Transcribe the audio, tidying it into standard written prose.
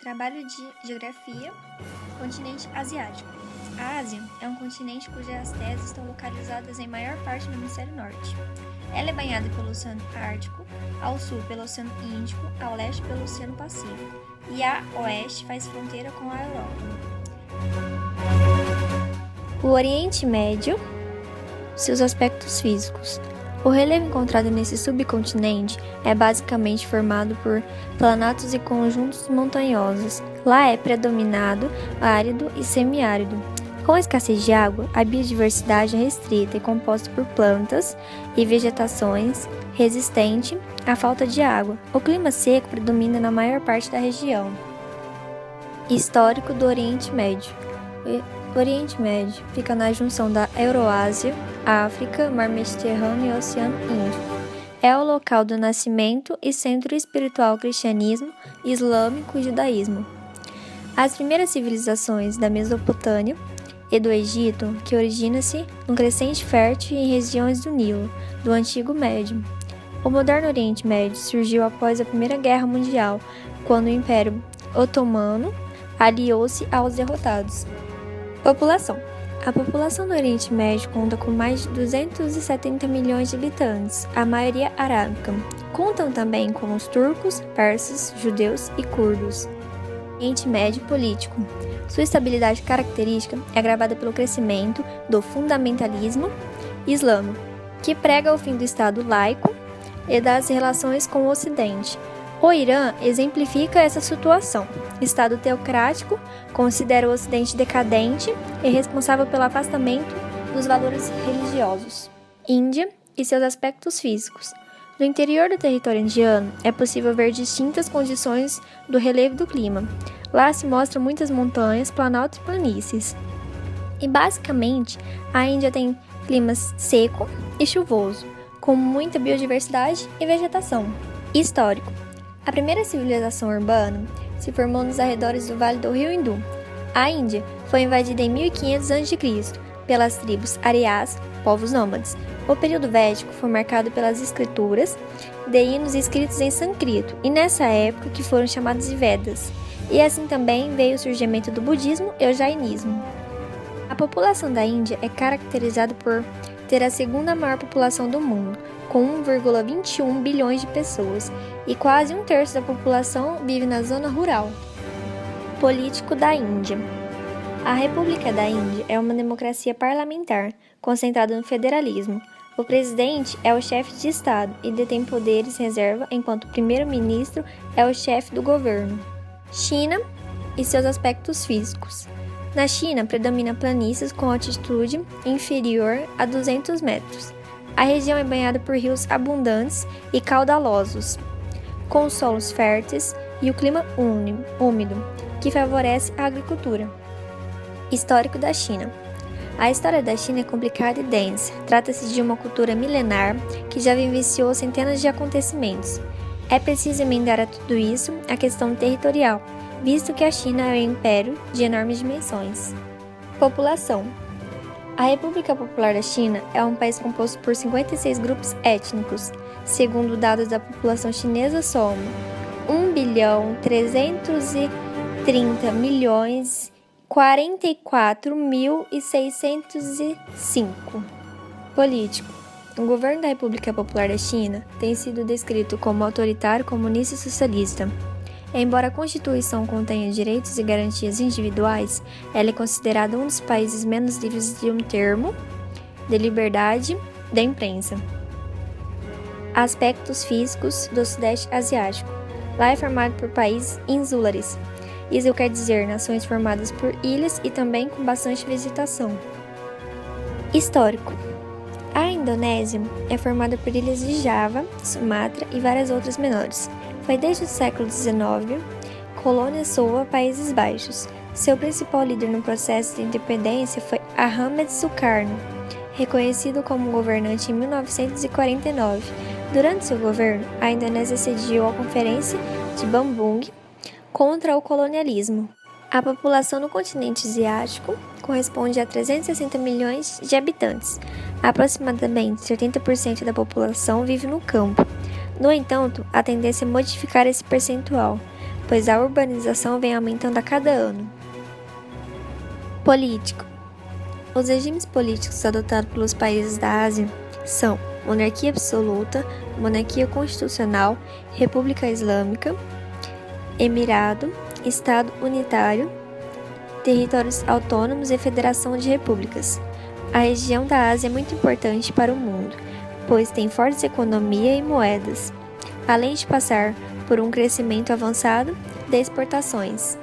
Trabalho de Geografia, Continente Asiático. A Ásia é um continente cujas terras estão localizadas em maior parte no hemisfério norte. Ela é banhada pelo Oceano Ártico, ao sul pelo Oceano Índico, ao leste pelo Oceano Pacífico e a oeste faz fronteira com a Europa. O Oriente Médio, seus aspectos físicos. O relevo encontrado nesse subcontinente é basicamente formado por planatos e conjuntos montanhosos. Lá é predominado árido e semiárido. Com a escassez de água, a biodiversidade é restrita e composta por plantas e vegetações resistente à falta de água. O clima seco predomina na maior parte da região. Histórico do Oriente Médio. O Oriente Médio fica na junção da Euroásia, África, Mar Mediterrâneo e Oceano Índico. É o local do nascimento e centro espiritual do cristianismo, islâmico e judaísmo. As primeiras civilizações da Mesopotâmia e do Egito, que origina-se num crescente fértil em regiões do Nilo, do Antigo Médio. O moderno Oriente Médio surgiu após a Primeira Guerra Mundial, quando o Império Otomano aliou-se aos derrotados. População. A população do Oriente Médio conta com mais de 270 milhões de habitantes, a maioria arábica. Contam também com os turcos, persas, judeus e curdos. Oriente Médio político. Sua estabilidade característica é agravada pelo crescimento do fundamentalismo islâmico, que prega o fim do Estado laico e das relações com o Ocidente. O Irã exemplifica essa situação. Estado teocrático, considera o Ocidente decadente e responsável pelo afastamento dos valores religiosos. Índia e seus aspectos físicos. No interior do território indiano, é possível ver distintas condições do relevo do clima. Lá se mostram muitas montanhas, planaltos e planícies. E basicamente, a Índia tem clima seco e chuvoso, com muita biodiversidade e vegetação. Histórico. A primeira civilização urbana se formou nos arredores do Vale do Rio Hindu. A Índia foi invadida em 1500 a.C. pelas tribos Aryas, povos nômades. O período védico foi marcado pelas escrituras de hinos escritos em sânscrito, e nessa época que foram chamados de Vedas. E assim também veio o surgimento do budismo e o jainismo. A população da Índia é caracterizada por ter a segunda maior população do mundo, com 1,21 bilhões de pessoas, e quase um terço da população vive na zona rural. Político da Índia. A República da Índia é uma democracia parlamentar, concentrada no federalismo. O presidente é o chefe de Estado e detém poderes reserva, enquanto o primeiro-ministro é o chefe do governo. China e seus aspectos físicos. Na China, predomina planícies com altitude inferior a 200 metros. A região é banhada por rios abundantes e caudalosos, com solos férteis e o clima úmido, que favorece a agricultura. Histórico da China. A história da China é complicada e densa. Trata-se de uma cultura milenar que já vivenciou centenas de acontecimentos. É preciso emendar a tudo isso a questão territorial, visto que a China é um império de enormes dimensões. População. A República Popular da China é um país composto por 56 grupos étnicos. Segundo dados da população chinesa, somam 1.330.044.605. Político. O governo da República Popular da China tem sido descrito como autoritário, comunista e socialista. Embora a Constituição contenha direitos e garantias individuais, ela é considerada um dos países menos livres de um termo de liberdade da imprensa. Aspectos físicos do Sudeste Asiático. Lá é formado por países insulares. Isso quer dizer nações formadas por ilhas e também com bastante vegetação. Histórico. A Indonésia é formada por ilhas de Java, Sumatra e várias outras menores. Foi desde o século XIX colônia sua Países Baixos. Seu principal líder no processo de independência foi Ahmed Sukarno, reconhecido como governante em 1949. Durante seu governo, a Indonésia sediou a Conferência de Bandung contra o colonialismo. A população no continente asiático corresponde a 360 milhões de habitantes. Aproximadamente 70% da população vive no campo. No entanto, a tendência é modificar esse percentual. pois a urbanização vem aumentando a cada ano. Político. Os regimes políticos adotados pelos países da Ásia são monarquia absoluta, monarquia constitucional, república islâmica, emirado, estado unitário, territórios autônomos e federação de repúblicas. A região da Ásia é muito importante para o mundo, pois tem forte economia e moedas, além de passar por um crescimento avançado de exportações.